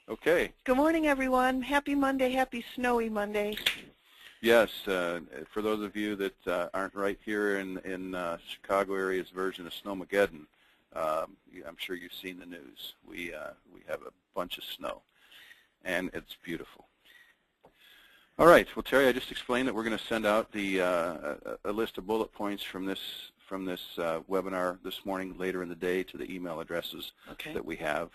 Okay. Good morning, everyone. Happy Monday. Happy snowy Monday. Yes, for those of you that aren't right here in Chicago area's version of Snowmageddon, I'm sure you've seen the news. We have a bunch of snow, and it's beautiful. All right. Well, Terry, I just explained that we're going to send out the a list of bullet points from this webinar this morning later in the day to the email addresses that we have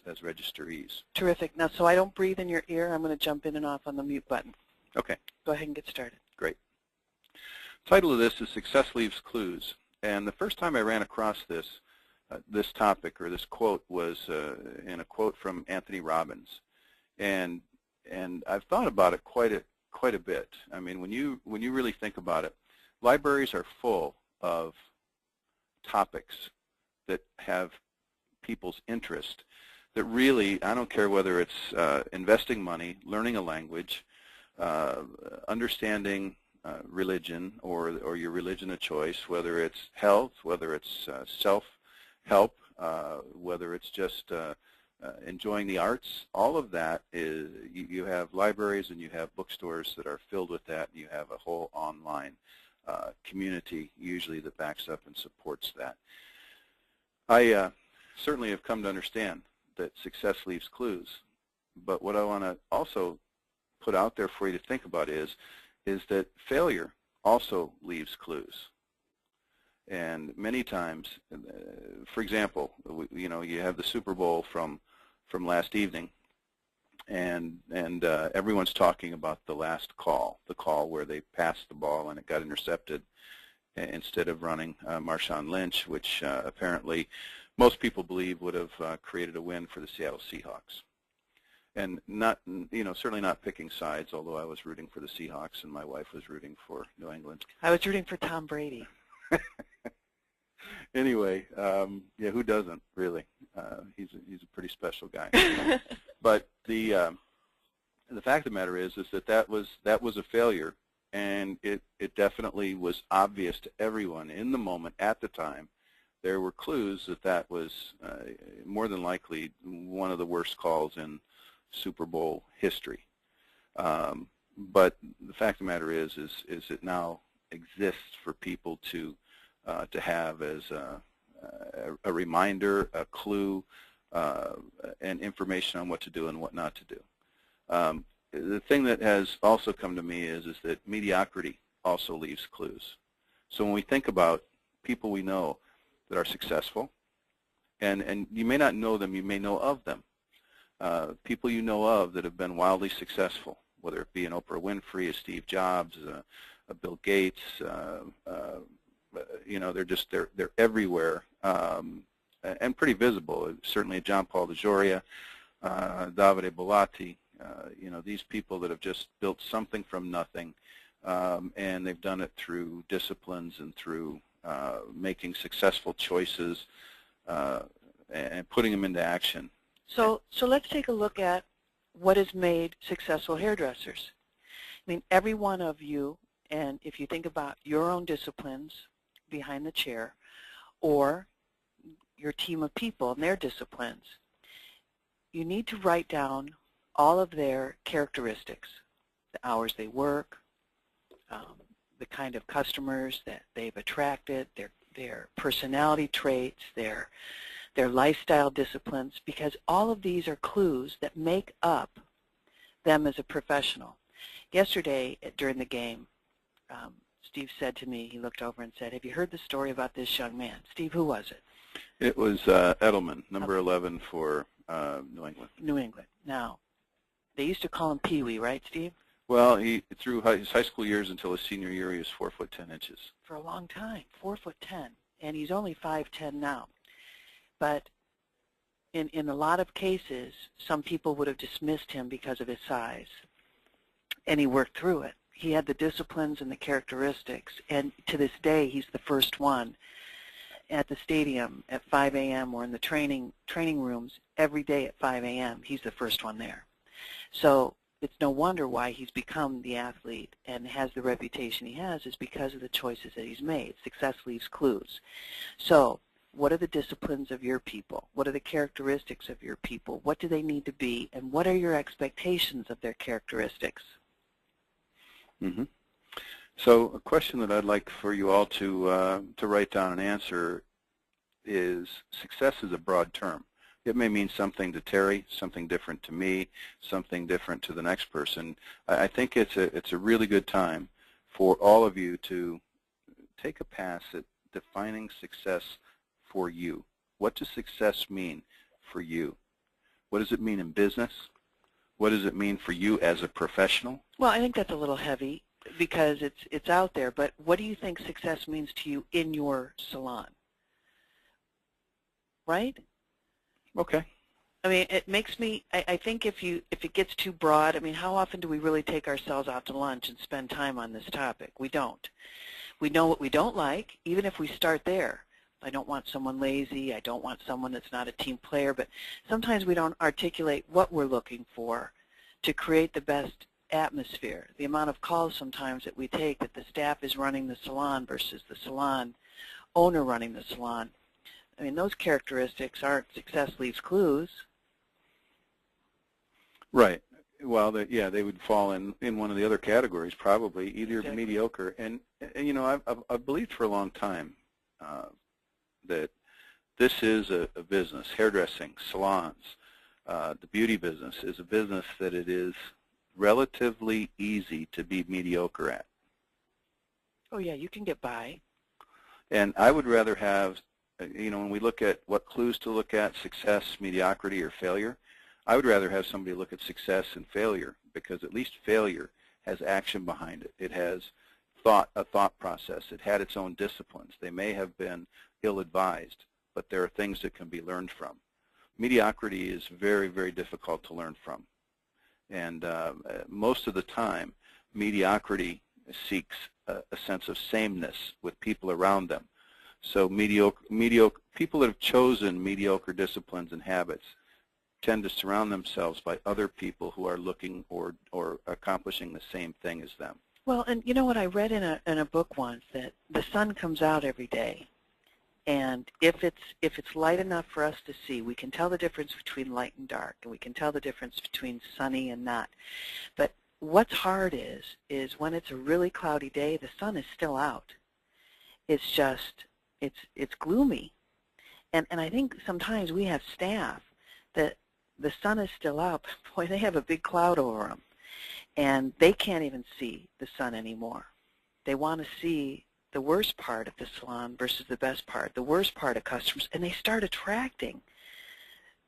as registrees. Terrific. Now, so I don't breathe in your ear, I'm going to jump in and off on the mute button. Okay. Go ahead and get started. Great. Title of this is Success Leaves Clues. And the first time I ran across this topic or this quote was in a quote from Anthony Robbins. And I've thought about it quite a bit. I mean, when you really think about it, libraries are full of topics that have people's interest that really, I don't care whether it's investing money, learning a language, understanding religion or your religion of choice, whether it's health, whether it's self-help, whether it's just enjoying the arts, all of that is, you have libraries and you have bookstores that are filled with that, and you have a whole online community usually that backs up and supports that. I certainly have come to understand that success leaves clues, but what I want to also put out there for you to think about is that failure also leaves clues. And many times, for example, you have the Super Bowl from last evening, and everyone's talking about the last call, the call where they passed the ball and it got intercepted instead of running Marshawn Lynch, which apparently most people believe would have created a win for the Seattle Seahawks. And not, certainly not picking sides, although I was rooting for the Seahawks and my wife was rooting for New England. I was rooting for Tom Brady. Anyway, yeah, who doesn't really? He's a pretty special guy. But the fact of the matter is that was a failure, and it definitely was obvious to everyone in the moment at the time. There were clues that was more than likely one of the worst calls in Super Bowl history. But the fact of the matter is it now exists for people to have as a reminder, a clue, and information on what to do and what not to do. The thing that has also come to me is that mediocrity also leaves clues. So when we think about people we know that are successful, and you may not know them, you may know of them. People you know of that have been wildly successful, whether it be an Oprah Winfrey, a Steve Jobs, a Bill Gates, they're everywhere and pretty visible. Certainly John Paul DeJoria, Davide Bolatti, these people that have just built something from nothing, and they've done it through disciplines and through making successful choices and putting them into action. So let's take a look at what has made successful hairdressers. I mean, every one of you, and if you think about your own disciplines behind the chair, or your team of people and their disciplines, you need to write down all of their characteristics, the hours they work, the kind of customers that they've attracted, their personality traits, their lifestyle disciplines, because all of these are clues that make up them as a professional. Yesterday during the game, Steve said to me, he looked over and said, "Have you heard the story about this young man?" Steve, who was it? It was Edelman, number 11 for New England. New England. Now, they used to call him Pee-wee, right, Steve? Well, through his high school years until his senior year, he was 4'10". For a long time, 4'10", and he's only 5'10" now. But in a lot of cases, some people would have dismissed him because of his size, and he worked through it. He had the disciplines and the characteristics, and to this day, he's the first one at the stadium at 5 a.m. or in the training rooms every day at 5 a.m. He's the first one there. So it's no wonder why he's become the athlete and has the reputation he has, is because of the choices that he's made. Success leaves clues. So what are the disciplines of your people? What are the characteristics of your people? What do they need to be? And what are your expectations of their characteristics? Mm-hmm. So a question that I'd like for you all to write down and answer is, success is a broad term. It may mean something to Terry, something different to me, something different to the next person. I think it's a really good time for all of you to take a pass at defining success for you. What does success mean for you? What does it mean in business? What does it mean for you as a professional? Well, I think that's a little heavy because it's out there, but what do you think success means to you in your salon? Right? Okay. I mean, it makes me, I think if it gets too broad, I mean, how often do we really take ourselves out to lunch and spend time on this topic? We don't. We know what we don't like, even if we start there. I don't want someone lazy. I don't want someone that's not a team player. But sometimes we don't articulate what we're looking for to create the best atmosphere. The amount of calls sometimes that we take that the staff is running the salon versus the salon owner running the salon. I mean, those characteristics aren't success leaves clues. Right. Well, yeah, they would fall in one of the other categories, probably, either Exactly. mediocre. And you know, I've believed for a long time that this is a business. Hairdressing, salons, the beauty business is a business that it is relatively easy to be mediocre at. Oh, yeah, you can get by. And I would rather have, you know, when we look at what clues to look at, success, mediocrity, or failure, I would rather have somebody look at success and failure, because at least failure has action behind it. It has a thought process. It had its own disciplines. They may have been ill-advised, but there are things that can be learned from. Mediocrity is very, very difficult to learn from. And most of the time, mediocrity seeks a sense of sameness with people around them. So people that have chosen mediocre disciplines and habits tend to surround themselves by other people who are looking or accomplishing the same thing as them. Well, and you know what, I read in a book once that the sun comes out every day, and if it's light enough for us to see, we can tell the difference between light and dark, and we can tell the difference between sunny and not. But what's hard is when it's a really cloudy day, the sun is still out. It's just it's gloomy, and I think sometimes we have staff that the sun is still out, but boy, they have a big cloud over them, and they can't even see the sun anymore. They want to see the worst part of the salon versus the best part, the worst part of customers, and they start attracting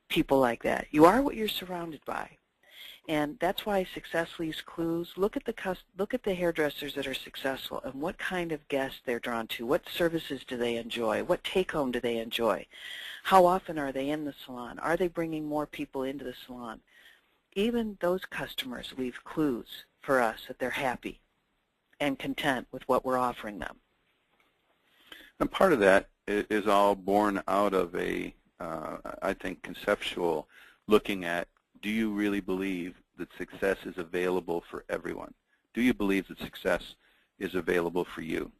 people like that. You are what you're surrounded by, and that's why success leaves clues. Look at the hairdressers that are successful and what kind of guests they're drawn to. What services do they enjoy? What take-home do they enjoy? How often are they in the salon? Are they bringing more people into the salon? Even those customers leave clues for us that they're happy and content with what we're offering them. And part of that is all born out of I think, conceptual looking at, do you really believe that success is available for everyone? Do you believe that success is available for you?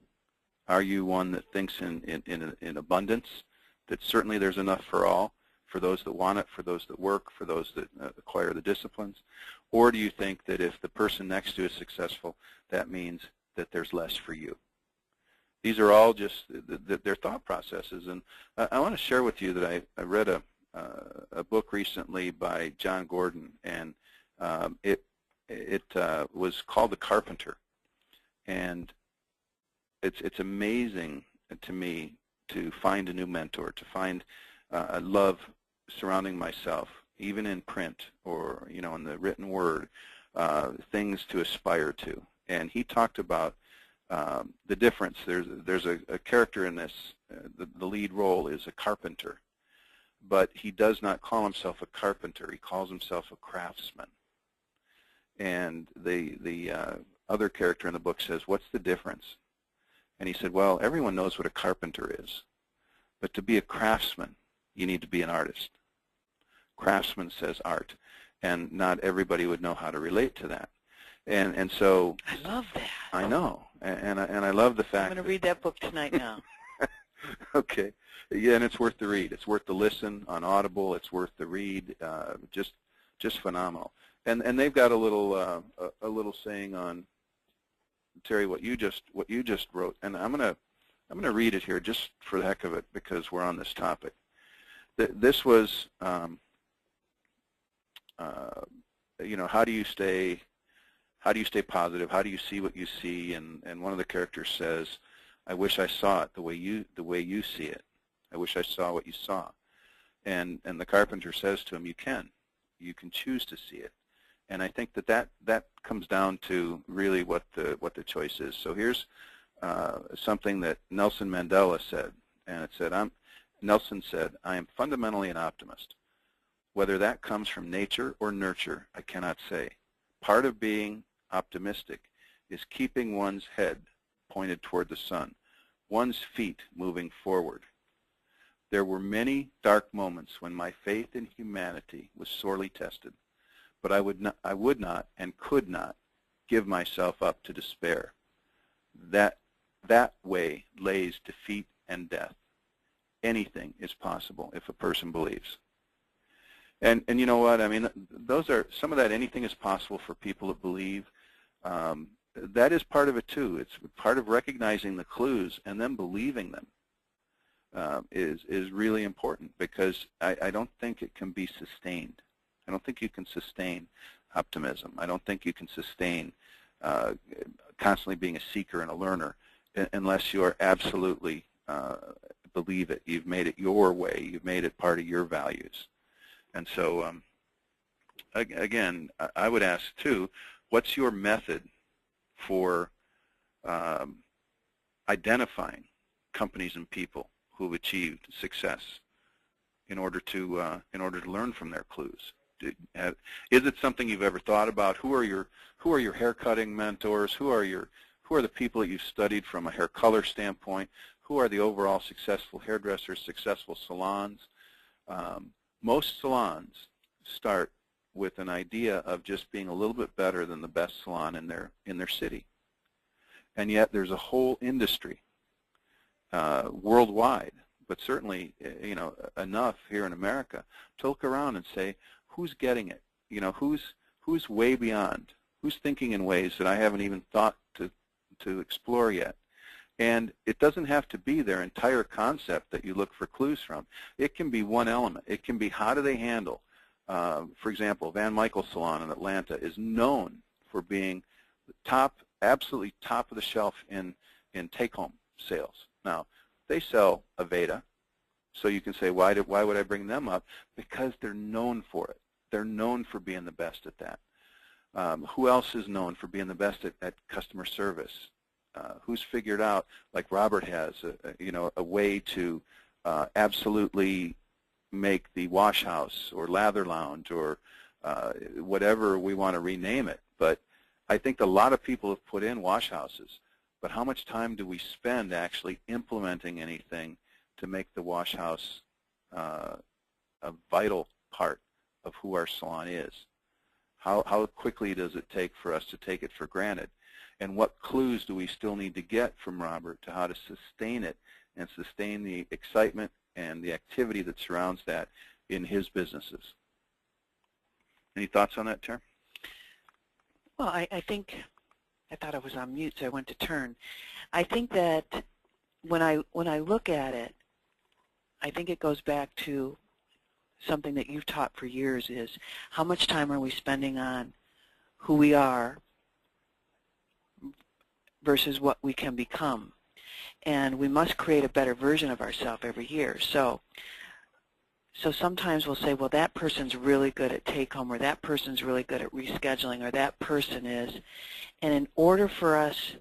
Are you one that thinks in abundance, that certainly there's enough for all, for those that want it, for those that work, for those that acquire the disciplines? Or do you think that if the person next to you is successful, that means that there's less for you? These are all just their thought processes. And I want to share with you that I read a book recently by John Gordon, and it was called The Carpenter. And it's amazing to me to find a new mentor, to find I love surrounding myself, even in print or in the written word, things to aspire to. And he talked about the difference. There's a character in this. The lead role is a carpenter, but he does not call himself a carpenter. He calls himself a craftsman. And the other character in the book says, "What's the difference?" And he said, "Well, everyone knows what a carpenter is, but to be a craftsman, you need to be an artist." Craftsman says art, and not everybody would know how to relate to that. And so I love that. I know, and I love the fact. I'm going to read that book tonight now. Okay, Yeah, and it's worth the read. It's worth the listen on Audible. It's worth the read. Just phenomenal. And they've got a little saying on, Terry, what you just wrote, and I'm gonna read it here just for the heck of it because we're on this topic. This was, you know, how do you stay positive? How do you see what you see? And one of the characters says, I wish I saw it the way you see it. I wish I saw what you saw. And the carpenter says to him, you can choose to see it. And I think that comes down to really what the choice is. So here's something that Nelson Mandela said, and it said, Nelson said, I am fundamentally an optimist. Whether that comes from nature or nurture, I cannot say. Part of being optimistic is keeping one's head pointed toward the sun, one's feet moving forward. There were many dark moments when my faith in humanity was sorely tested, but I would not and could not give myself up to despair. That way lays defeat and death. Anything is possible if a person believes. And you know what? I mean, those are some of that. Anything is possible for people that believe. That is part of it too. It's part of recognizing the clues and then believing them is really important, because I don't think it can be sustained. I don't think you can sustain optimism. I don't think you can sustain constantly being a seeker and a learner unless you are absolutely believe it. You've made it your way. You've made it part of your values. And so, again, I would ask, too, what's your method for identifying companies and people who've achieved success in order to learn from their clues? Is it something you've ever thought about? Who are your haircutting mentors? Who are the people that you've studied from a hair color standpoint? Who are the overall successful hairdressers, successful salons? Most salons start with an idea of just being a little bit better than the best salon in their city, and yet there's a whole industry worldwide, but certainly enough here in America to look around and say, who's getting it? You know, who's way beyond? Who's thinking in ways that I haven't even thought to explore yet? And it doesn't have to be their entire concept that you look for clues from. It can be one element. It can be, how do they handle? For example, Van Michael Salon in Atlanta is known for being absolutely top of the shelf in take-home sales. Now, they sell Aveda, so you can say, why would I bring them up? Because they're known for it. They're known for being the best at that. Who else is known for being the best at customer service? Who's figured out, like Robert has, a way to absolutely make the wash house or lather lounge or whatever we want to rename it. But I think a lot of people have put in wash houses, but how much time do we spend actually implementing anything to make the wash house a vital part of who our salon is? How quickly does it take for us to take it for granted? And what clues do we still need to get from Robert to how to sustain it and sustain the excitement and the activity that surrounds that in his businesses? Any thoughts on that, Tara? Well, I think, I thought I was on mute, so I went to turn. I think that when I look at it, I think it goes back to something that you've taught for years, is how much time are we spending on who we are versus what we can become. And we must create a better version of ourselves every year. So sometimes we'll say, well, that person's really good at take-home, or that person's really good at rescheduling, or that person is. And in order for us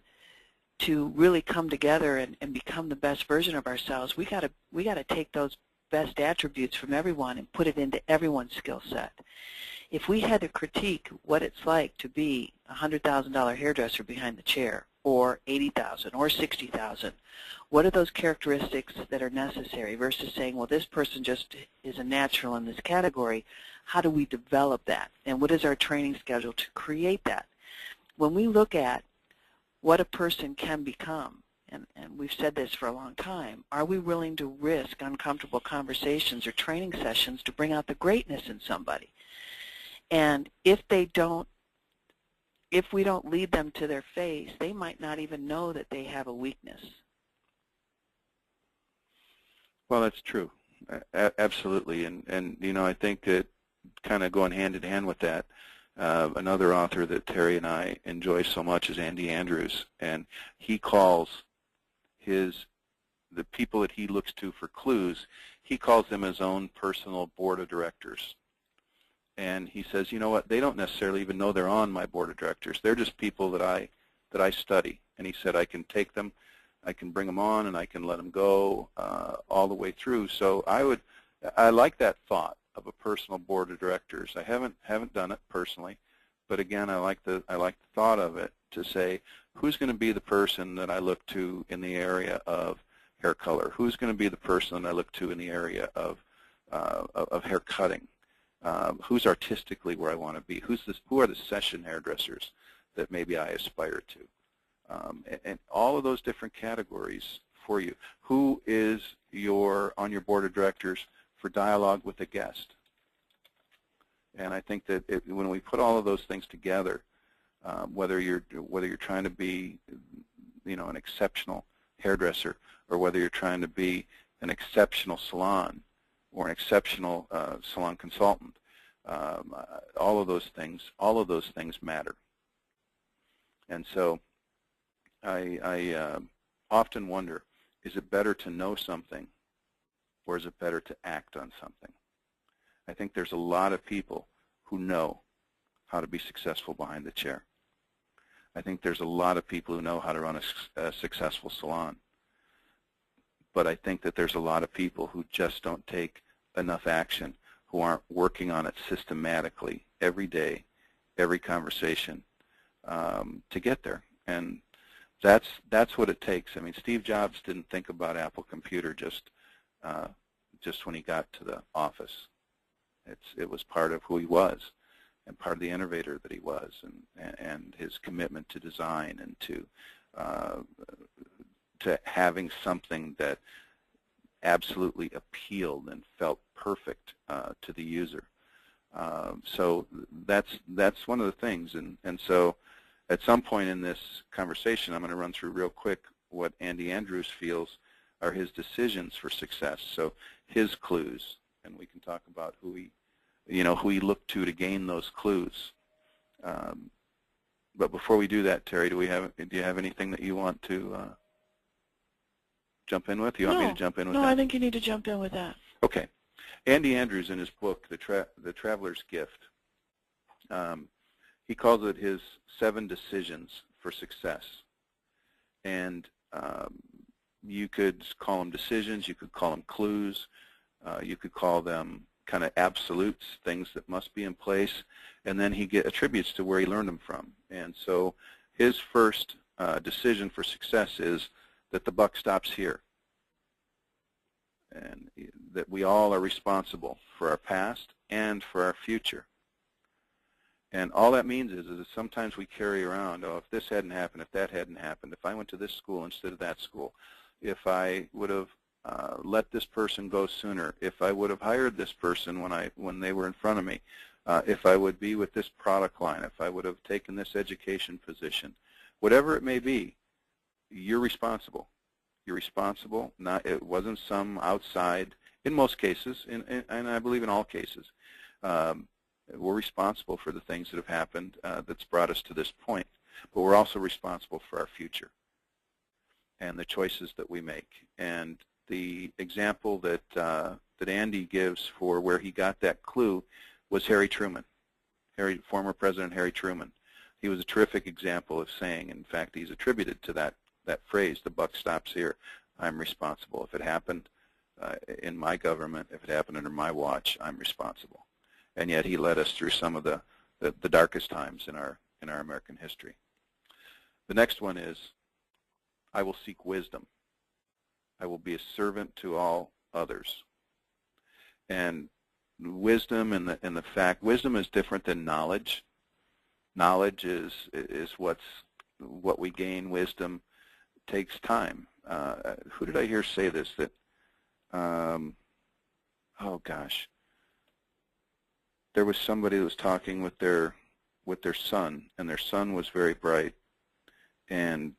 to really come together and become the best version of ourselves, we got to take those best attributes from everyone and put it into everyone's skill set. If we had to critique what it's like to be a $100,000 hairdresser behind the chair, or $80,000 or $60,000, what are those characteristics that are necessary, versus saying, well, this person just is a natural in this category? How do we develop that? And what is our training schedule to create that? When we look at what a person can become, and we've said this for a long time, are we willing to risk uncomfortable conversations or training sessions to bring out the greatness in somebody? And if we don't lead them to their face, they might not even know that they have a weakness. Well, that's true. Absolutely. And you know, I think that kind of going hand in hand with that, another author that Terry and I enjoy so much is Andy Andrews, and he calls the people that he looks to for clues, he calls them his own personal board of directors. And he says, you know what, they don't necessarily even know they're on my board of directors. They're just people that I study. And he said I can take them, I can bring them on, and I can let them go all the way through. So I like that thought of a personal board of directors. I haven't done it personally, but again, I like the thought of it, to say who's going to be the person that I look to in the area of hair color, who's going to be the person that I look to in the area of hair cutting, who's artistically where I want to be, who are the session hairdressers that maybe I aspire to, and all of those different categories for you. Who is on your board of directors for dialogue with a guest? And I think that when we put all of those things together, whether you're trying to be, you know, an exceptional hairdresser, or whether you're trying to be an exceptional salon or an exceptional salon consultant, all of those things matter. And so I often wonder, is it better to know something, or is it better to act on something? I think there's a lot of people who know how to be successful behind the chair. I think there's a lot of people who know how to run a successful salon. But I think that there's a lot of people who just don't take enough action, who aren't working on it systematically every day, every conversation, to get there. And that's what it takes. I mean, Steve Jobs didn't think about Apple Computer just when he got to the office. It was part of who he was, and part of the innovator that he was, and his commitment to design and to having something that absolutely appealed and felt perfect to the user. So that's one of the things, and so at some point in this conversation, I'm going to run through real quick what Andy Andrews feels are his decisions for success. So his clues, and we can talk about who he looked to gain those clues. But before we do that, Terry, do you have anything that you want to jump in with? You want me to jump in with that? No, I think you need to jump in with that. Okay. Andy Andrews, in his book, The Traveler's Gift, he calls it his 7 decisions for success. And you could call them decisions, you could call them clues, you could call them kind of absolutes, things that must be in place, and then he attributes to where he learned them from. And so his first decision for success is that the buck stops here, and that we all are responsible for our past and for our future. And all that means is that sometimes we carry around, oh, if this hadn't happened, if that hadn't happened, if I went to this school instead of that school, if I would have let this person go sooner, if I would have hired this person when they were in front of me, if I would be with this product line, if I would have taken this education position, whatever it may be, you're responsible. You're responsible. It wasn't some outside. In most cases, and I believe in all cases, we're responsible for the things that have happened that's brought us to this point, but we're also responsible for our future and the choices that we make. And the example that Andy gives for where he got that clue was Harry Truman, former President Harry Truman. He was a terrific example of saying, in fact, he's attributed to that phrase, the buck stops here. I'm responsible. If it happened in my government, if it happened under my watch, I'm responsible. And yet he led us through some of the darkest times in our American history. The next one is, I will seek wisdom. I will be a servant to all others. And wisdom and the fact, wisdom is different than knowledge. Knowledge is what we gain. Wisdom takes time. Who did I hear say this? That oh gosh, there was somebody that was talking with their son, and their son was very bright, and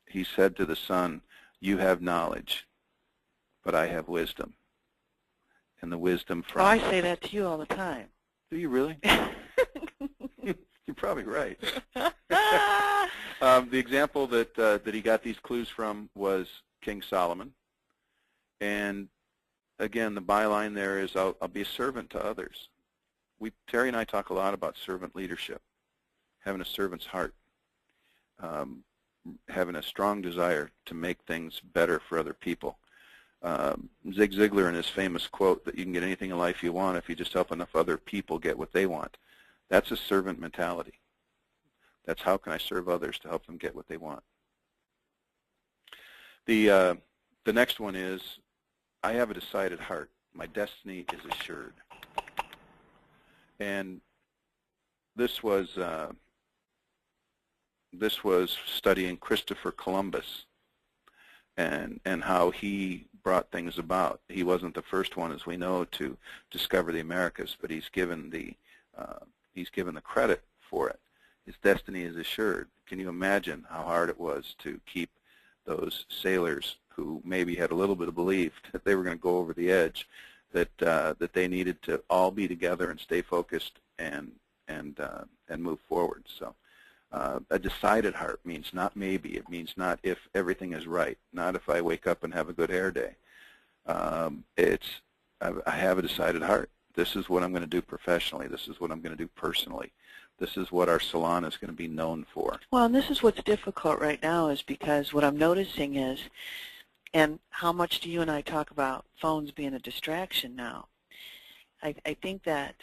he said to the son, "You have knowledge, but I have wisdom." And the wisdom from... Oh, I say that to you all the time. Do you really? You're probably right. The example that he got these clues from was King Solomon. And again, the byline there is, I'll be a servant to others. Terry and I talk a lot about servant leadership, having a servant's heart, having a strong desire to make things better for other people. Zig Ziglar in his famous quote that you can get anything in life you want if you just help enough other people get what they want. That's a servant mentality. That's how can I serve others to help them get what they want. The next one is, I have a decided heart. My destiny is assured. And this was studying Christopher Columbus and how he brought things about. He wasn't the first one, as we know, to discover the Americas, but he's given the credit for it. His destiny is assured. Can you imagine how hard it was to keep those sailors who maybe had a little bit of belief that they were going to go over the edge, that they needed to all be together and stay focused and move forward. So a decided heart means not maybe. It means not if everything is right, not if I wake up and have a good hair day. It's I have a decided heart. This is what I'm going to do professionally. This is what I'm going to do personally. This is what our salon is going to be known for. Well, and this is what's difficult right now, is because what I'm noticing is, and how much do you and I talk about phones being a distraction now? I think that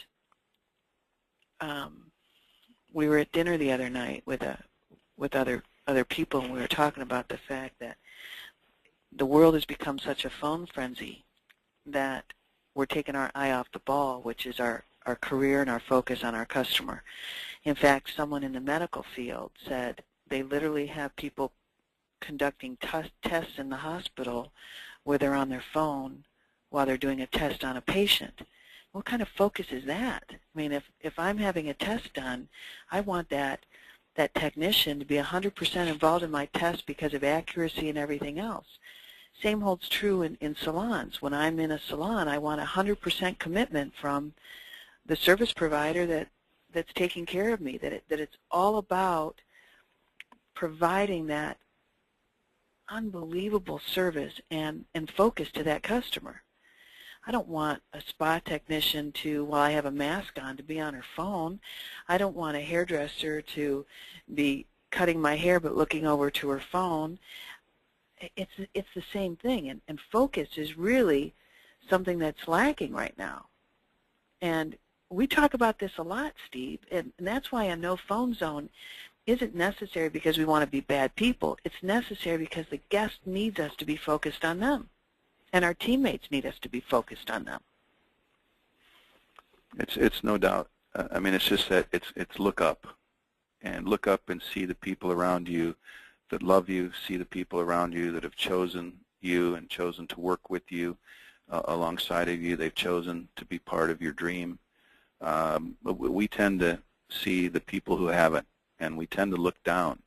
we were at dinner the other night with other people, and we were talking about the fact that the world has become such a phone frenzy that we're taking our eye off the ball, which is our career and our focus on our customer. In fact, someone in the medical field said they literally have people conducting tests in the hospital where they're on their phone while they're doing a test on a patient. What kind of focus is that? I mean, if I'm having a test done, I want that technician to be 100% involved in my test because of accuracy and everything else. Same holds true in salons. When I'm in a salon, I want 100% commitment from the service provider that's taking care of me, that it's all about providing that unbelievable service and focus to that customer. I don't want a spa technician to, while I have a mask on, to be on her phone. I don't want a hairdresser to be cutting my hair but looking over to her phone. It's the same thing, and focus is really something that's lacking right now. And we talk about this a lot, Steve, and that's why a no phone zone isn't necessary because we want to be bad people. It's necessary because the guest needs us to be focused on them, and our teammates need us to be focused on them. It's no doubt. I mean, it's just that it's look up, and look up and see the people around you that love you, see the people around you that have chosen you and chosen to work with you alongside of you. They've chosen to be part of your dream. We tend to see the people who haven't, and we tend to look down,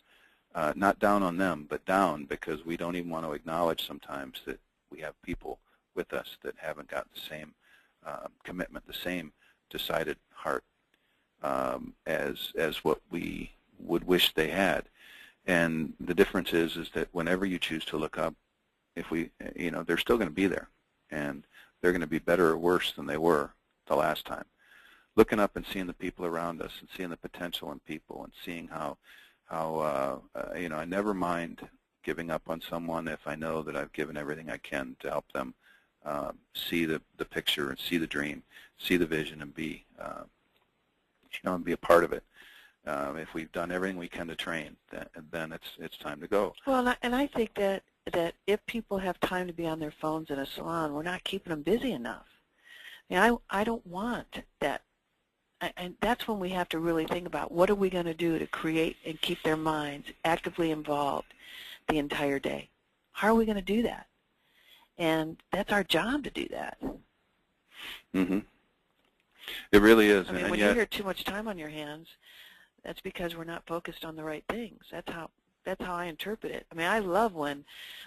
not down on them, but down because we don't even want to acknowledge sometimes that we have people with us that haven't got the same commitment, the same decided heart as what we would wish they had. And the difference is that whenever you choose to look up, they're still going to be there, and they're going to be better or worse than they were the last time. Looking up and seeing the people around us and seeing the potential in people and seeing how I never mind giving up on someone if I know that I've given everything I can to help them see the picture and see the dream, see the vision, and be and be a part of it. If we've done everything we can to train, then it's time to go. Well, and I think that if people have time to be on their phones in a salon, we're not keeping them busy enough. I mean, I don't want that And that's when we have to really think about what are we going to do to create and keep their minds actively involved the entire day. How are we going to do that? And that's our job to do that. Mm-hmm. It really is. I mean, when you hear too much time on your hands, that's because we're not focused on the right things. That's how I interpret it. I mean, I love when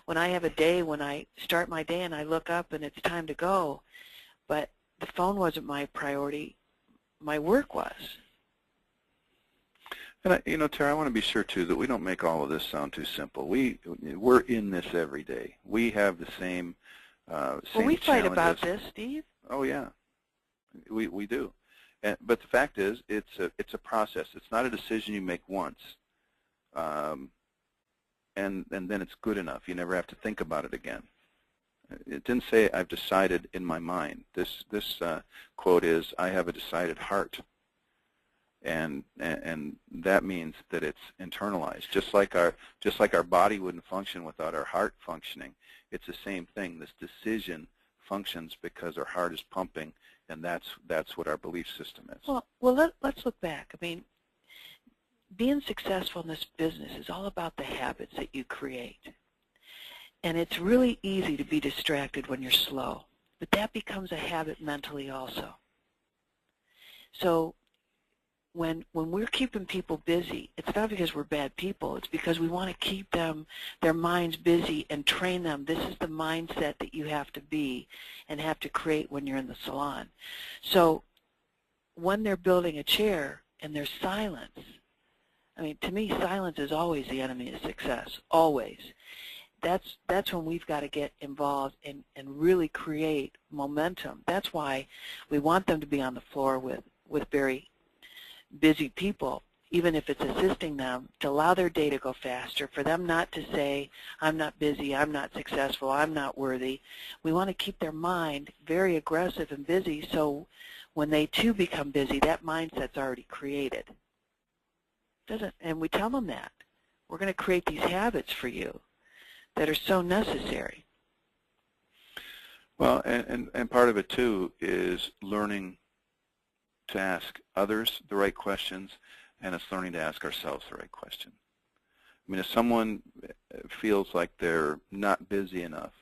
I have a day when I start my day and I look up and it's time to go, but the phone wasn't my priority. My work was. And Tara, I want to be sure too that we don't make all of this sound too simple. We're in this every day. We have the same well, we fight challenges. about this, Steve. Oh yeah, we do. But the fact is, it's a process. It's not a decision you make once, and then it's good enough. You never have to think about it again. It didn't say I've decided in my mind. This quote is, I have a decided heart, and that means that it's internalized. Just like our body wouldn't function without our heart functioning. It's the same thing. This decision functions because our heart is pumping, and that's what our belief system is. Well, let's look back. I mean, being successful in this business is all about the habits that you create. And it's really easy to be distracted when you're slow, but that becomes a habit mentally also. So when we're keeping people busy, it's not because we're bad people. It's because we want to keep their minds busy and train them. This is the mindset that you have to be and have to create when you're in the salon. So when they're building a chair and there's silence, I mean, to me, silence is always the enemy of success, always. That's when we've got to get involved and really create momentum. That's why we want them to be on the floor with very busy people, even if it's assisting them, to allow their day to go faster, for them not to say, I'm not busy, I'm not successful, I'm not worthy. We want to keep their mind very aggressive and busy, so when they too become busy, that mindset's already created. And we tell them that. We're going to create these habits for you that are so necessary. Well, and part of it too is learning to ask others the right questions, and it's learning to ask ourselves the right question. I mean, if someone feels like they're not busy enough,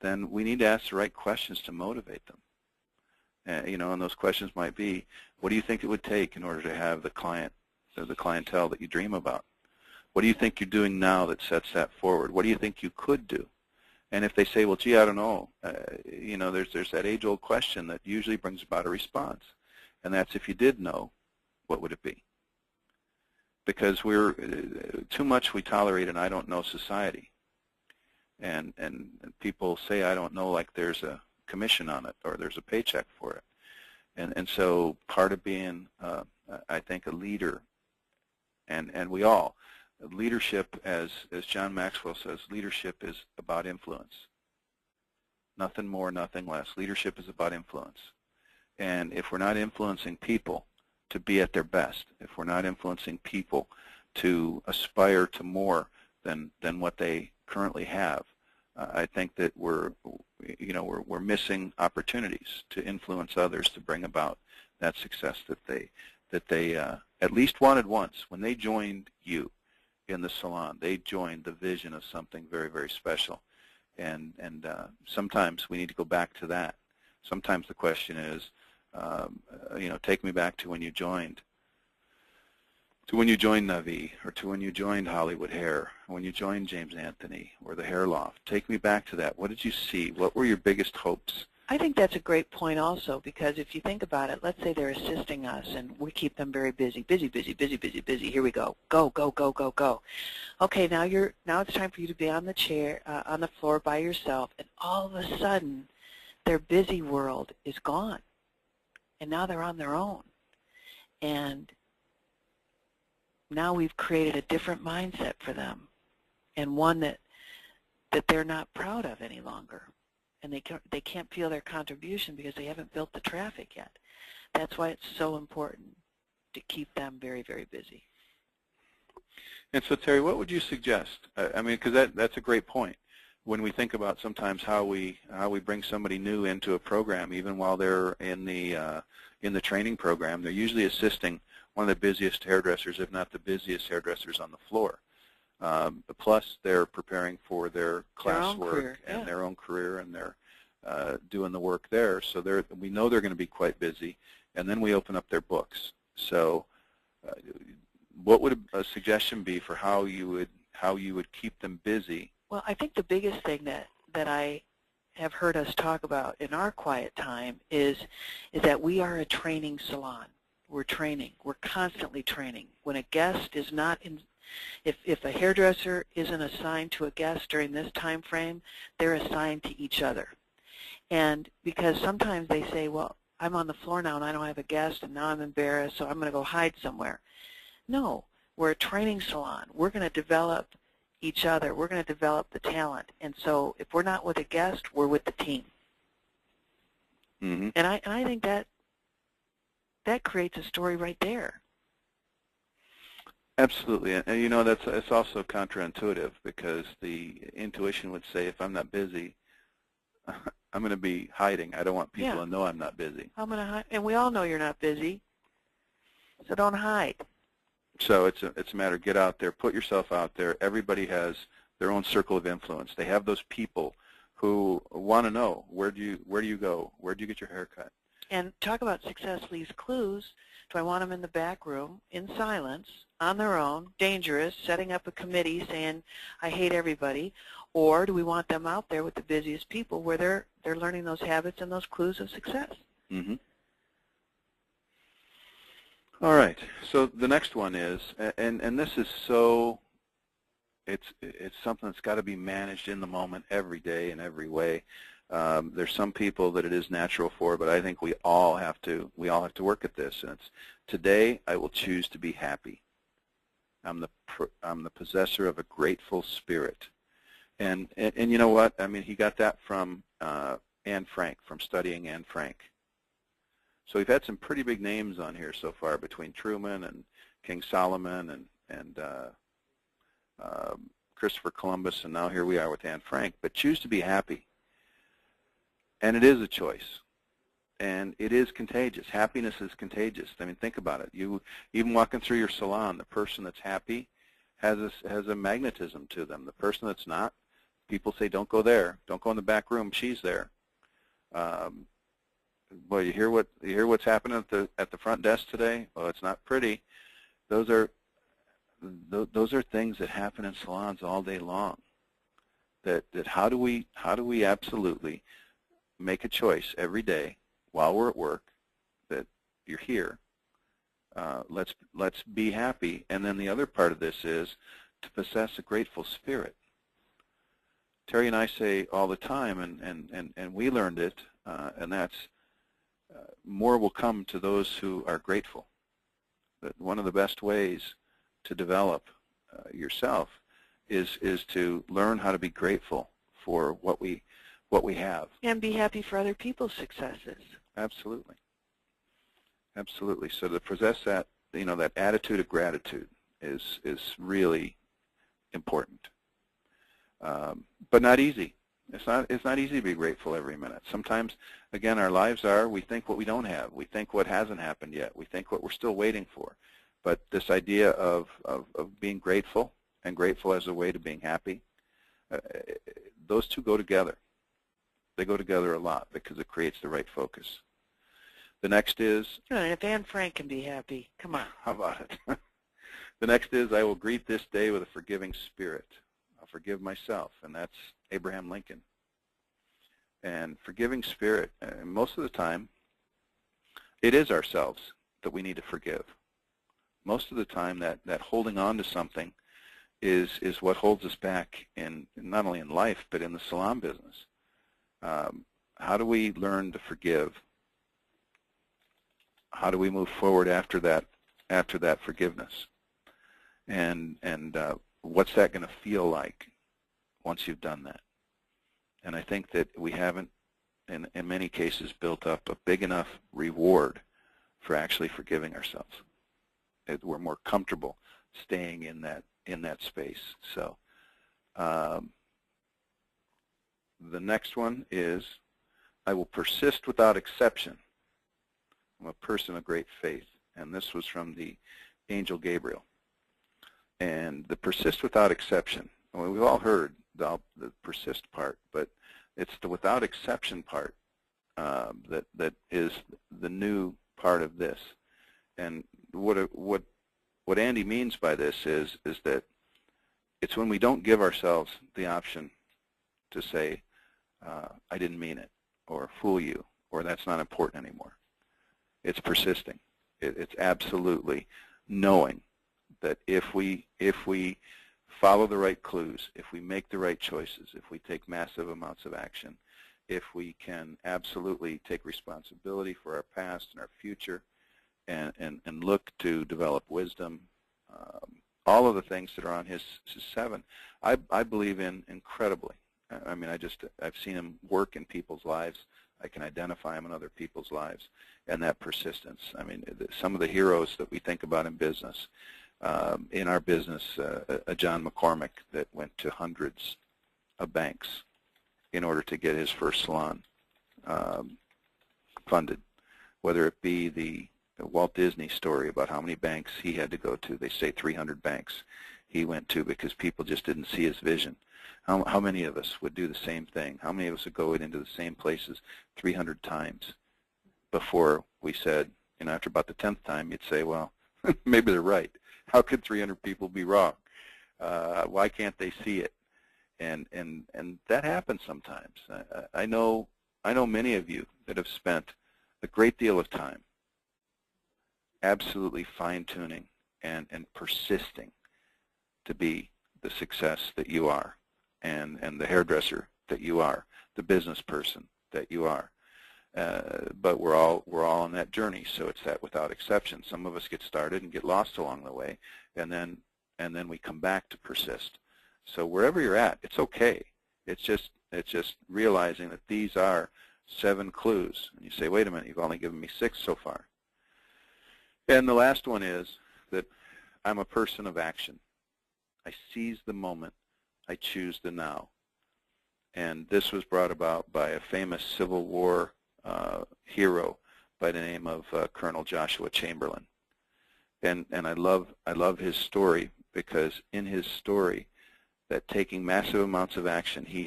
then we need to ask the right questions to motivate them. And those questions might be, what do you think it would take in order to have the clientele that you dream about? What do you think you're doing now that sets that forward? What do you think you could do? And if they say, well, gee, I don't know, there's that age-old question that usually brings about a response. And that's, if you did know, what would it be? Because too much we tolerate an I don't know society. And people say I don't know like there's a commission on it or there's a paycheck for it. And so part of being, I think, a leader, and we all, leadership, as John Maxwell says, leadership is about influence. Nothing more, nothing less. Leadership is about influence. And if we're not influencing people to be at their best, if we're not influencing people to aspire to more than what they currently have, I think that we're missing opportunities to influence others to bring about that success that they at least wanted once. When they joined you in the salon, they joined the vision of something very, very special. And sometimes we need to go back to that. Sometimes the question is, take me back to when you joined. To when you joined Navi, or to when you joined Hollywood Hair, when you joined James Anthony, or the Hair Loft. Take me back to that. What did you see? What were your biggest hopes? I think that's a great point also, because if you think about it, let's say they're assisting us and we keep them very busy. Here we go. Go, go, go, go, go. Okay, now it's time for you to be on the chair, on the floor by yourself, and all of a sudden their busy world is gone. And now they're on their own. And now we've created a different mindset for them, and one that they're not proud of any longer. And they can't feel their contribution because they haven't built the traffic yet. That's why it's so important to keep them very, very busy. And so, Terry, what would you suggest? I mean, because that's a great point. when we think about sometimes how we bring somebody new into a program, even while they're in the training program, they're usually assisting one of the busiest hairdressers, if not the busiest hairdressers on the floor. Plus, they're preparing for their classwork and their own career, and they're doing the work there. So we know they're going to be quite busy, and then we open up their books. So, what would a suggestion be for how you would keep them busy? Well, I think the biggest thing that I have heard us talk about in our quiet time is that we are a training salon. We're training. We're constantly training. When a guest is not in, if a hairdresser isn't assigned to a guest during this time frame, they're assigned to each other. And because sometimes they say, well, I'm on the floor now and I don't have a guest and now I'm embarrassed, so I'm going to go hide somewhere. No, we're a training salon. We're going to develop each other. We're going to develop the talent. And so if we're not with a guest, we're with the team. Mm-hmm. And I think that creates a story right there. Absolutely, and you know it's also counterintuitive, because the intuition would say if I'm not busy, I'm going to be hiding. I don't want people to know I'm not busy. I'm going to hide, and we all know you're not busy, so don't hide. So it's a matter of get out there, put yourself out there. Everybody has their own circle of influence. They have those people who want to know where do you go, where do you get your hair cut. And talk about success leaves clues. Do I want them in the back room, in silence, on their own, dangerous, setting up a committee saying, I hate everybody? Or do we want them out there with the busiest people where they're learning those habits and those clues of success? Mm-hmm. All right. So the next one is, and this is so, it's something that's got to be managed in the moment every day in every way. There's some people that it is natural for, but I think we all have to work at this. And it's, today I will choose to be happy. I'm the possessor of a grateful spirit. And you know what? I mean, he got that from Anne Frank, from studying Anne Frank. So we've had some pretty big names on here so far, between Truman and King Solomon and Christopher Columbus, and now here we are with Anne Frank. But choose to be happy. And it is a choice, and it is contagious. Happiness is contagious. I mean, think about it. You even walking through your salon, the person that's happy has a magnetism to them. The person that's not, people say, don't go there, don't go in the back room. She's there. Well, you hear what's happening at the front desk today? Well, it's not pretty. Those are things that happen in salons all day long. That how do we absolutely make a choice every day while we're at work that you're here. Let's be happy. And then the other part of this is to possess a grateful spirit. Terry and I say all the time, and we learned it, and that's more will come to those who are grateful. That one of the best ways to develop yourself is to learn how to be grateful for what we have. And be happy for other people's successes. Absolutely. Absolutely. So to possess that, that attitude of gratitude is really important. But not easy. It's not easy to be grateful every minute. Sometimes, again, our lives we think what we don't have. We think what hasn't happened yet. We think what we're still waiting for. But this idea of being grateful, and grateful as a way to being happy, those two go together. They go together a lot because it creates the right focus. The next is... And if Anne Frank can be happy, come on. How about it? The next is, I will greet this day with a forgiving spirit. I'll forgive myself, and that's Abraham Lincoln. And forgiving spirit, most of the time, it is ourselves that we need to forgive. Most of the time, that holding on to something is what holds us back, in not only in life, but in the salon business. How do we learn to forgive? How do we move forward after that forgiveness? And what's that going to feel like once you've done that? And I think that we haven't, in many cases, built up a big enough reward for actually forgiving ourselves. We're more comfortable staying in that space. So The next one is, I will persist without exception. I'm a person of great faith. And this was from the angel Gabriel. And the persist without exception. Well, we've all heard the persist part, but it's the without exception part that is the new part of this. And what Andy means by this is that it's when we don't give ourselves the option to say, I didn't mean it, or fool you, or that's not important anymore. It's persisting. It's absolutely knowing that if we follow the right clues, if we make the right choices, if we take massive amounts of action, if we can absolutely take responsibility for our past and our future and look to develop wisdom, all of the things that are on his 7, I believe in incredibly. I mean, I've seen him work in people's lives. I can identify him in other people's lives, and that persistence. I mean, some of the heroes that we think about in business, in our business, a John McCormick that went to hundreds of banks in order to get his first salon funded, whether it be the Walt Disney story about how many banks he had to go to. They say 300 banks he went to because people just didn't see his vision. How many of us would do the same thing? How many of us would go into the same places 300 times before we said, you know, after about the 10th time, you'd say, well, maybe they're right. How could 300 people be wrong? Why can't they see it? And that happens sometimes. I know many of you that have spent a great deal of time absolutely fine-tuning and persisting to be the success that you are, and the hairdresser that you are, the business person that you are. But we're all on that journey, so it's that without exception. Some of us get started and get lost along the way, and then we come back to persist. So wherever you're at, it's okay. It's just realizing that these are 7 clues. And you say, wait a minute, you've only given me 6 so far. And the last one is that I'm a person of action. I seize the moment. I choose the now. And this was brought about by a famous Civil War hero by the name of Colonel Joshua Chamberlain. And I love his story, because in his story, that taking massive amounts of action, he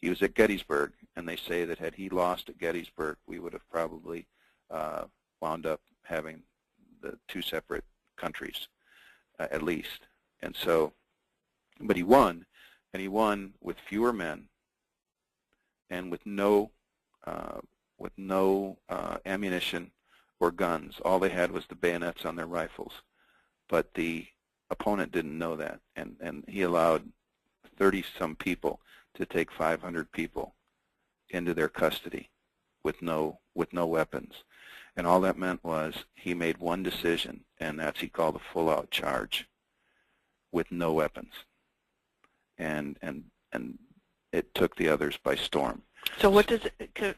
was at Gettysburg, and they say that had he lost at Gettysburg, we would have probably wound up having the 2 separate countries at least. And so, but he won, and he won with fewer men and with no ammunition or guns. All they had was the bayonets on their rifles. But the opponent didn't know that, and he allowed 30-some people to take 500 people into their custody with no weapons. And all that meant was he made one decision, and that's he called a full-out charge with no weapons. And it took the others by storm. So what does it,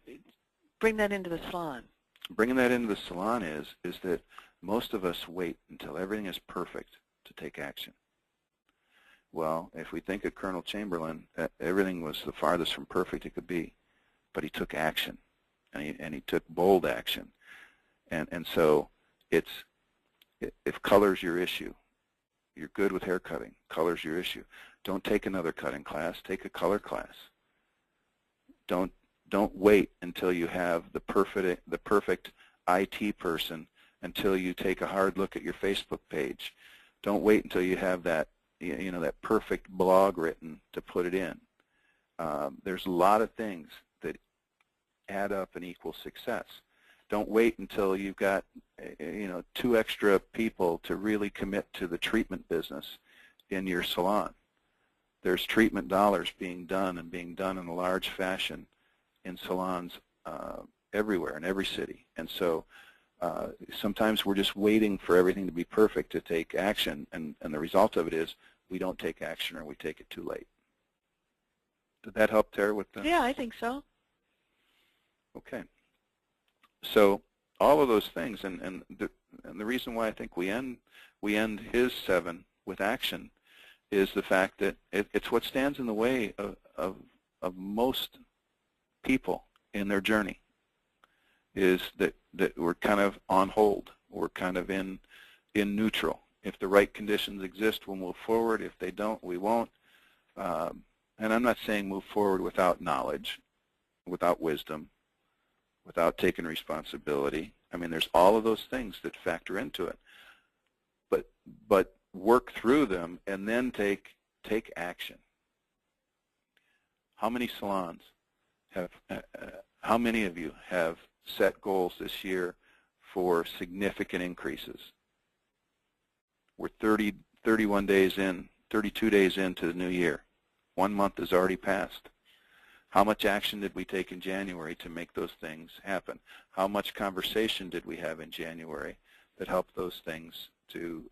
bring that into the salon? Bringing that into the salon is that most of us wait until everything is perfect to take action. Well, if we think of Colonel Chamberlain, everything was the farthest from perfect it could be, but he took action, and he took bold action. And so if color's your issue, you're good with hair cutting, color's your issue, don't take another cutting class, take a color class. Don't wait until you have the perfect IT person until you take a hard look at your Facebook page. Don't wait until you have that that perfect blog written to put it in. There's a lot of things that add up and equal success. Don't wait until you've got 2 extra people to really commit to the treatment business in your salon. There's treatment dollars being done in a large fashion in salons everywhere, in every city. And so sometimes we're just waiting for everything to be perfect to take action, and the result of it is we don't take action, or we take it too late. Did that help, Tara, with the? Yeah, I think so. Okay. So all of those things, and the reason why I think we end his 7 with action is the fact that it's what stands in the way of of most people in their journey is that we're kind of on hold. We're kind of in neutral. If the right conditions exist, we'll move forward. If they don't, we won't. And I'm not saying move forward without knowledge, without wisdom, without taking responsibility. I mean, there's all of those things that factor into it. But work through them and then take action. How many salons have, how many of you have set goals this year for significant increases? We're 31 days in, 32 days into the new year. 1 month has already passed. How much action did we take in January to make those things happen? How much conversation did we have in January that helped those things to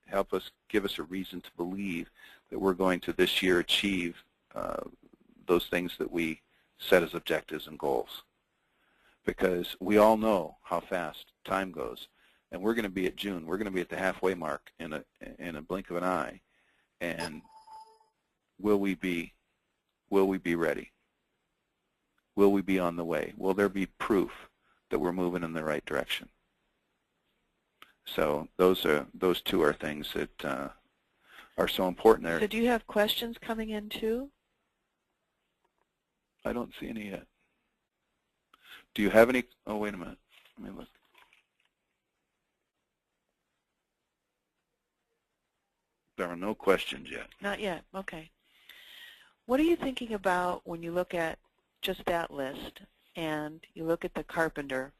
help us, give us a reason to believe that we're going to this year achieve those things that we set as objectives and goals? Because we all know how fast time goes, and we're going to be at June. We're going to be at the halfway mark in a blink of an eye, and will we be ready? Will we be on the way? Will there be proof that we're moving in the right direction? So those two are things that are so important there. So do you have questions coming in too? I don't see any yet. Do you have any? Oh, wait a minute. Let me look. There are no questions yet. Not yet. Okay. What are you thinking about when you look at just that list and you look at the carpenter?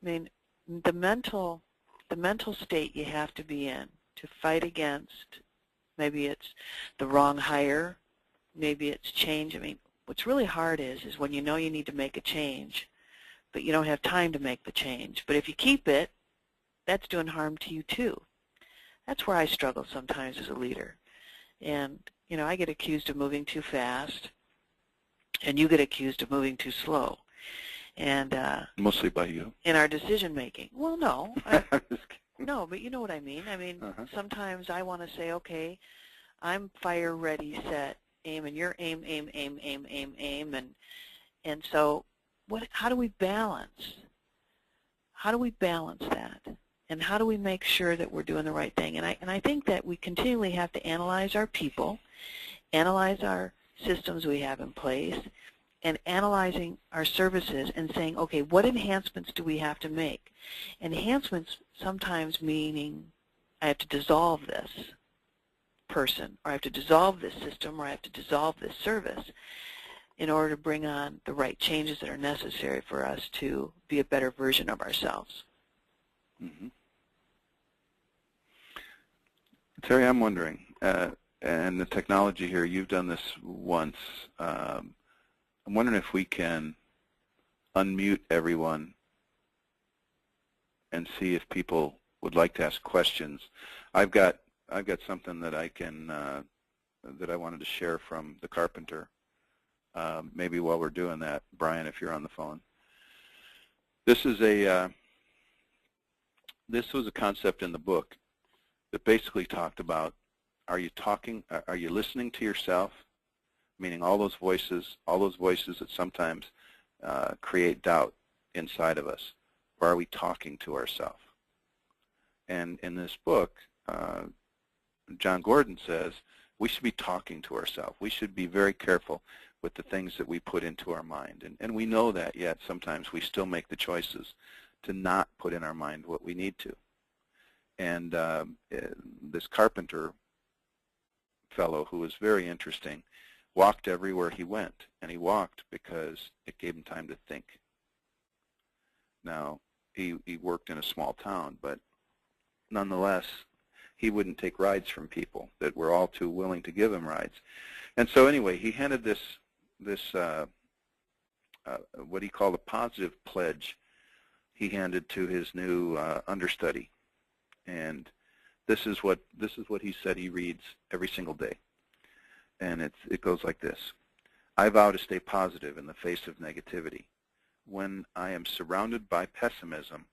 I mean, the mental state you have to be in to fight against, maybe it's the wrong hire, maybe it's change. I mean, what's really hard is when you know you need to make a change, but you don't have time to make the change. But if you keep it, that's doing harm to you too. That's where I struggle sometimes as a leader. And, you know, I get accused of moving too fast, and you get accused of moving too slow. And mostly by you. In our decision making. Well, no. No, but you know what I mean. I mean, sometimes I want to say, okay, I'm fire, ready, set, aim, and you're aim, aim, aim, aim, aim, aim, and so how do we balance? How do we balance that? And how do we make sure that we're doing the right thing? And I think that we continually have to analyze our people, analyze our systems we have in place, and analyzing our services and saying, okay, what enhancements do we have to make? Enhancements sometimes meaning I have to dissolve this person, or I have to dissolve this system, or I have to dissolve this service in order to bring on the right changes that are necessary for us to be a better version of ourselves. Mm-hmm. Terry, I'm wondering, and the technology here, you've done this once. I'm wondering if we can unmute everyone and see if people would like to ask questions. I've got something that I can that I wanted to share from the carpenter. Maybe while we're doing that, Brian, if you're on the phone. This is this was a concept in the book that basically talked about, are you listening to yourself? Meaning all those voices that sometimes create doubt inside of us, or are we talking to ourselves? And in this book, John Gordon says we should be talking to ourselves. We should be very careful with the things that we put into our mind. And we know that, yet sometimes we still make the choices to not put in our mind what we need to. And this carpenter fellow, who was very interesting, walked everywhere he went, and he walked because it gave him time to think. Now, he worked in a small town, but nonetheless, he wouldn't take rides from people that were all too willing to give him rides. And so anyway, he handed this what he called a positive pledge. He handed to his new understudy, and this is what he said he reads every single day. And it goes like this: I vow to stay positive in the face of negativity. When I am surrounded by pessimism,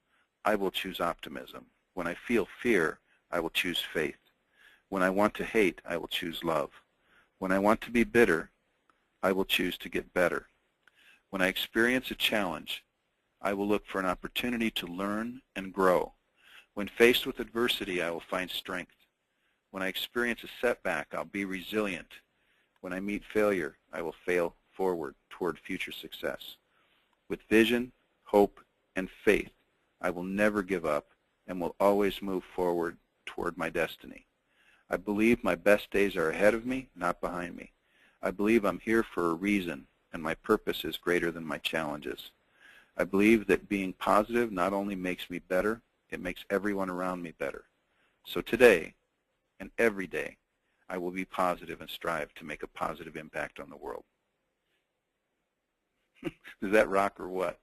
I will choose optimism. When I feel fear, I will choose faith. When I want to hate, I will choose love. When I want to be bitter, I will choose to get better. When I experience a challenge, I will look for an opportunity to learn and grow. When faced with adversity, I will find strength. When I experience a setback, I'll be resilient. When I meet failure, I will fail forward toward future success. With vision, hope, and faith, I will never give up and will always move forward toward my destiny. I believe my best days are ahead of me, not behind me. I believe I'm here for a reason, and my purpose is greater than my challenges. I believe that being positive not only makes me better, it makes everyone around me better. So today and every day, I will be positive and strive to make a positive impact on the world. Does that rock or what?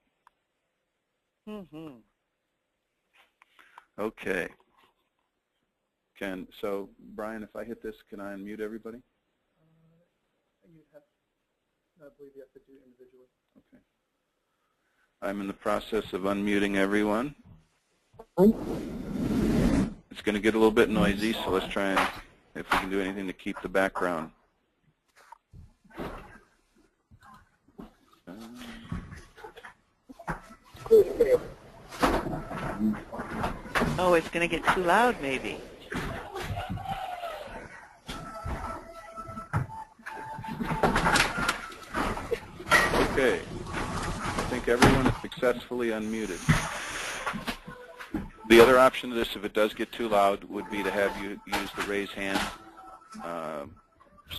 Mm-hmm. Okay. So Brian, if I hit this, can I unmute everybody? I believe you have to do it individually. Okay. I'm in the process of unmuting everyone. It's going to get a little bit noisy, so let's try and if we can do anything to keep the background. Oh, it's going to get too loud, maybe. Okay. I think everyone is successfully unmuted. The other option to this, if it does get too loud, would be to have you use the raise hand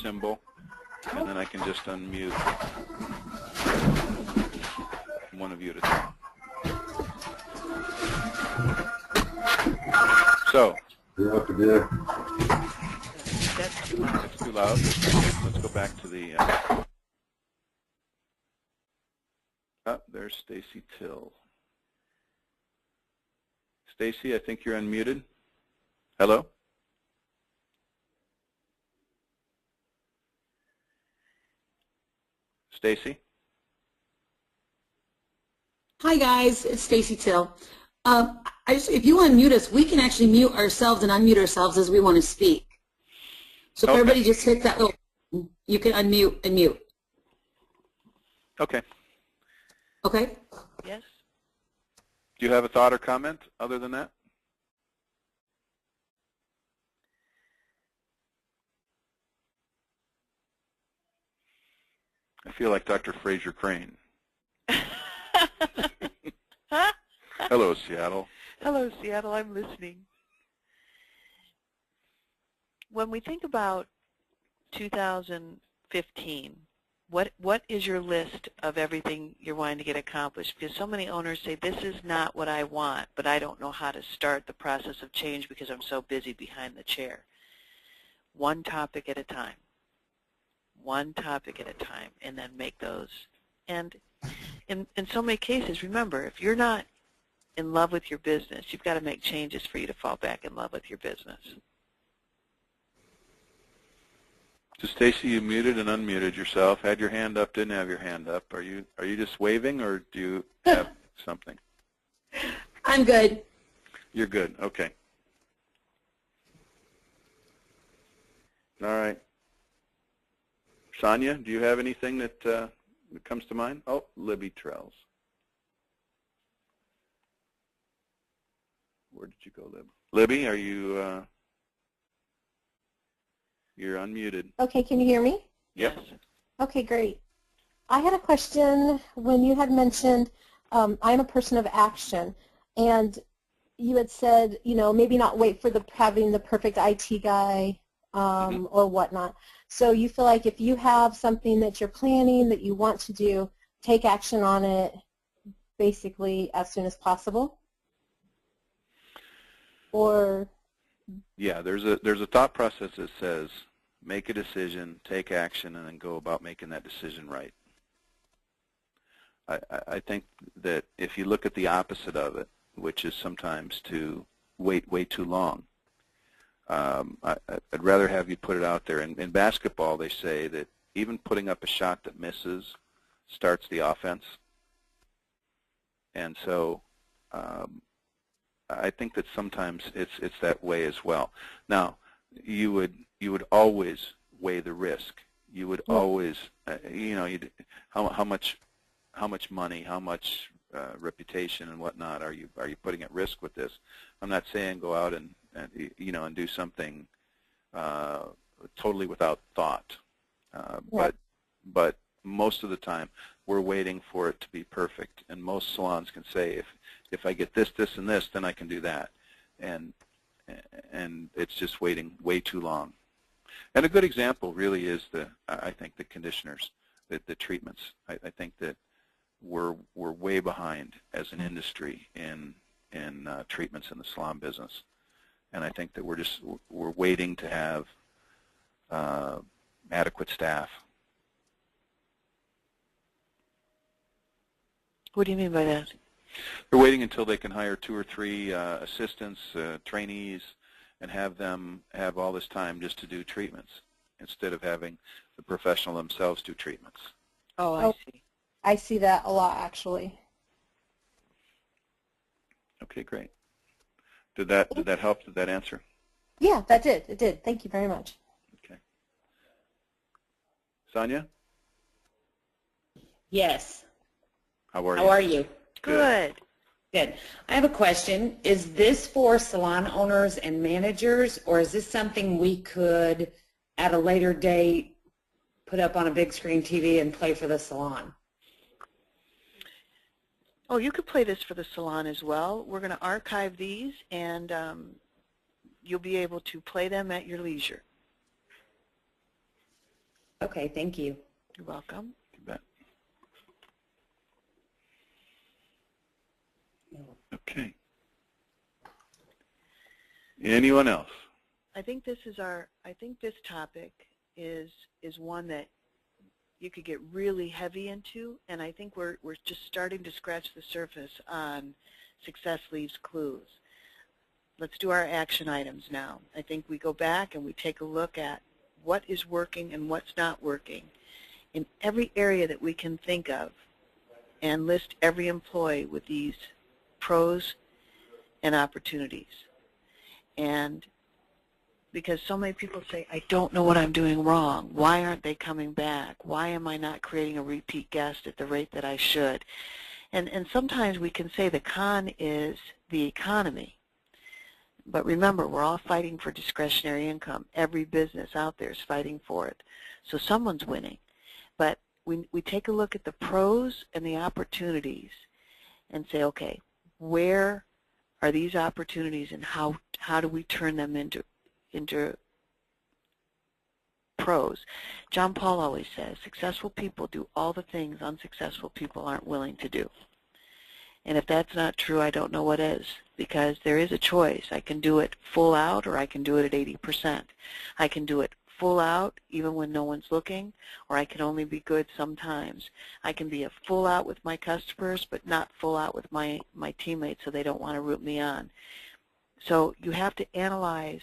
symbol, and then I can just unmute one of you at a time. So, That's too loud. that's too loud. Let's go back to the. There's Stacy Till. Stacy, I think you're unmuted. Hello? Stacy? Hi guys, it's Stacy Till. If you unmute us, we can actually mute ourselves and unmute ourselves as we want to speak. So if everybody just hit that little, you can unmute and mute. Okay. Okay? Yes? Do you have a thought or comment other than that? I feel like Dr. Fraser Crane. Hello, Seattle. Hello, Seattle. I'm listening. When we think about 2015, what is your list of everything you're wanting to get accomplished? Because so many owners say, this is not what I want, but I don't know how to start the process of change because I'm so busy behind the chair. One topic at a time. One topic at a time, and then make those. And in so many cases, remember, if you're not in love with your business, you've got to make changes for you to fall back in love with your business. So Stacy, you muted and unmuted yourself. Had your hand up, didn't have your hand up. Are you just waving, or do you have something? I'm good. You're good. Okay. All right. Sonia, do you have anything that comes to mind? Oh, Libby Trells. Where did you go, Lib? Libby, are you? You're unmuted. Okay, can you hear me? Yep. Yes. Okay, great. I had a question when you had mentioned I'm a person of action, and you had said, you know, maybe not wait for having the perfect IT guy or whatnot. So you feel like if you have something that you're planning that you want to do, take action on it basically as soon as possible? Or yeah, there's a thought process that says make a decision, take action, and then go about making that decision right. I think that if you look at the opposite of it, which is sometimes to wait way too long, I'd rather have you put it out there. In basketball, they say that even putting up a shot that misses starts the offense. And so I think that sometimes it's that way as well. Now, you would always weigh the risk, You would Well, always, how much money, how much reputation and whatnot are you putting at risk with this? I'm not saying go out and do something totally without thought, yeah. but most of the time we're waiting for it to be perfect, and most salons can say if I get this, this, and this, then I can do that, and it's just waiting way too long. And a good example really is I think the conditioners, the treatments. I think that we're way behind as an industry in treatments in the salon business, and I think that we're waiting to have adequate staff. What do you mean by that? They're waiting until they can hire 2 or 3 assistants, trainees, and have them have all this time just to do treatments instead of having the professional themselves do treatments. Oh, I see. I see that a lot, actually. Okay, great. Did that help? Did that answer? Yeah, that did. It did. Thank you very much. Okay. Sonia? Yes. How are you? How are you? Good. Good. I have a question. Is this for salon owners and managers, or is this something we could, at a later date, put up on a big screen TV and play for the salon? Oh, you could play this for the salon as well. We're going to archive these, and you'll be able to play them at your leisure. Okay, thank you. You're welcome. You bet. Okay. Anyone else? I think this topic is one that you could get really heavy into, and I think we're just starting to scratch the surface on success leaves clues. Let's do our action items now. I think we go back and we take a look at what is working and what's not working in every area that we can think of, and list every employee with these pros and opportunities. And because so many people say, I don't know what I'm doing wrong. Why aren't they coming back? Why am I not creating a repeat guest at the rate that I should? And sometimes we can say the con is the economy. But remember, we're all fighting for discretionary income. Every business out there is fighting for it. So someone's winning. But we take a look at the pros and the opportunities and say, okay, where are these opportunities, and how do we turn them into pros? John Paul always says, successful people do all the things unsuccessful people aren't willing to do. And if that's not true, I don't know what is, because there is a choice. I can do it full out, or I can do it at 80%. I can do it full out even when no one's looking, or I can only be good sometimes. I can be a full out with my customers, but not full out with my teammates, so they don't want to root me on. So you have to analyze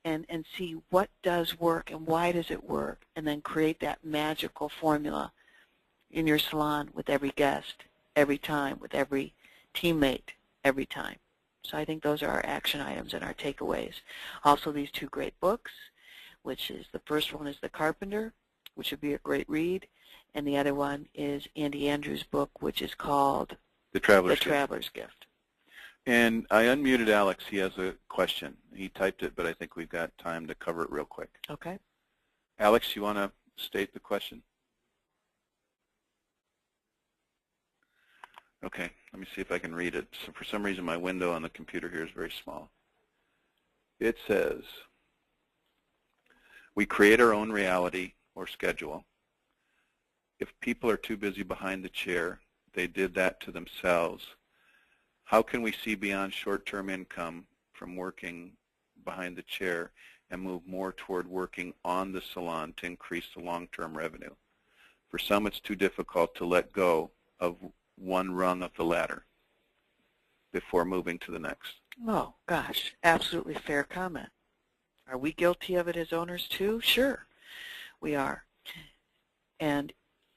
and see what does work and why does it work, and then create that magical formula in your salon with every guest, every time, with every teammate, every time. So I think those are our action items and our takeaways. Also, these 2 great books, which is, the first one is The Carpenter, which would be a great read, and the other one is Andy Andrews' book, which is called The Traveler's Gift. And I unmuted Alex. He has a question. He typed it, but I think we've got time to cover it real quick. Okay. Alex, you want to state the question? Okay, let me see if I can read it. So for some reason, my window on the computer here is very small. It says, we create our own reality or schedule. If people are too busy behind the chair, they did that to themselves. How can we see beyond short-term income from working behind the chair and move more toward working on the salon to increase the long-term revenue? For some, it's too difficult to let go of one rung of the ladder before moving to the next. Oh, gosh, absolutely fair comment. Are we guilty of it as owners too? Sure, we are. And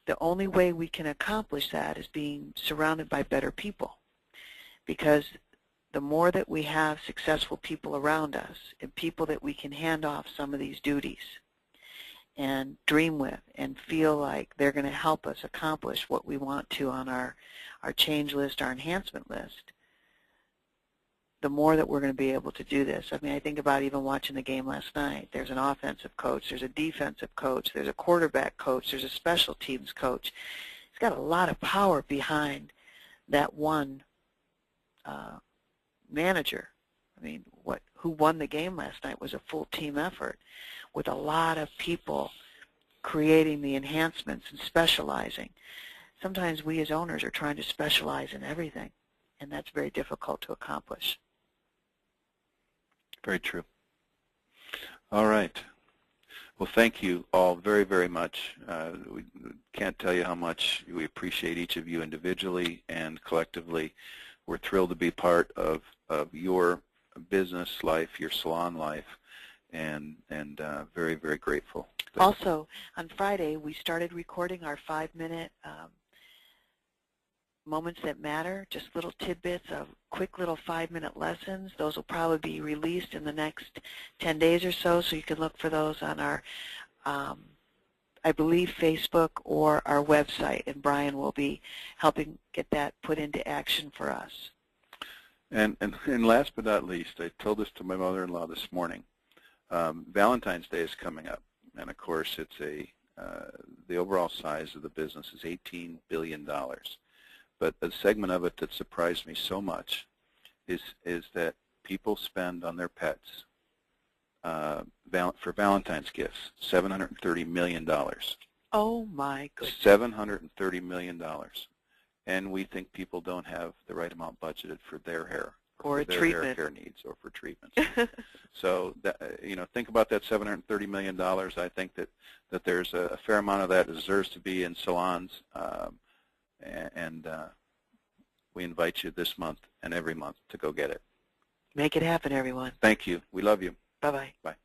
the only way we can accomplish that is being surrounded by better people. Because the more that we have successful people around us, and people that we can hand off some of these duties, and dream with and feel like they're going to help us accomplish what we want to on our change list, our enhancement list, the more that we're going to be able to do this. I mean, I think about even watching the game last night. There's an offensive coach, there's a defensive coach, there's a quarterback coach, there's a special teams coach. He's got a lot of power behind that one manager. I mean, who won the game last night was a full team effort with a lot of people creating the enhancements and specializing. Sometimes we as owners are trying to specialize in everything, and that's very difficult to accomplish. Very true. All right. Well, thank you all very, very much. We can't tell you how much we appreciate each of you individually and collectively. We're thrilled to be part of your business life, your salon life, and very, very grateful. Also, on Friday, we started recording our 5-minute moments that matter, just little tidbits of quick little 5-minute lessons. Those will probably be released in the next 10 days or so you can look for those on our, I believe, Facebook or our website, and Brian will be helping get that put into action for us. And last but not least, I told this to my mother-in-law this morning. Valentine's Day is coming up, and of course it's the overall size of the business is $18 billion. But a segment of it that surprised me so much is that people spend on their pets for Valentine's gifts $730 million. Oh my goodness. $730 million. And we think people don't have the right amount budgeted for their hair or for their treatment. hair needs or for treatments. So that, think about that $730 million. I think that there's a fair amount of that deserves to be in salons. And we invite you this month and every month to go get it. Make it happen, everyone. Thank you. We love you. Bye-bye. Bye.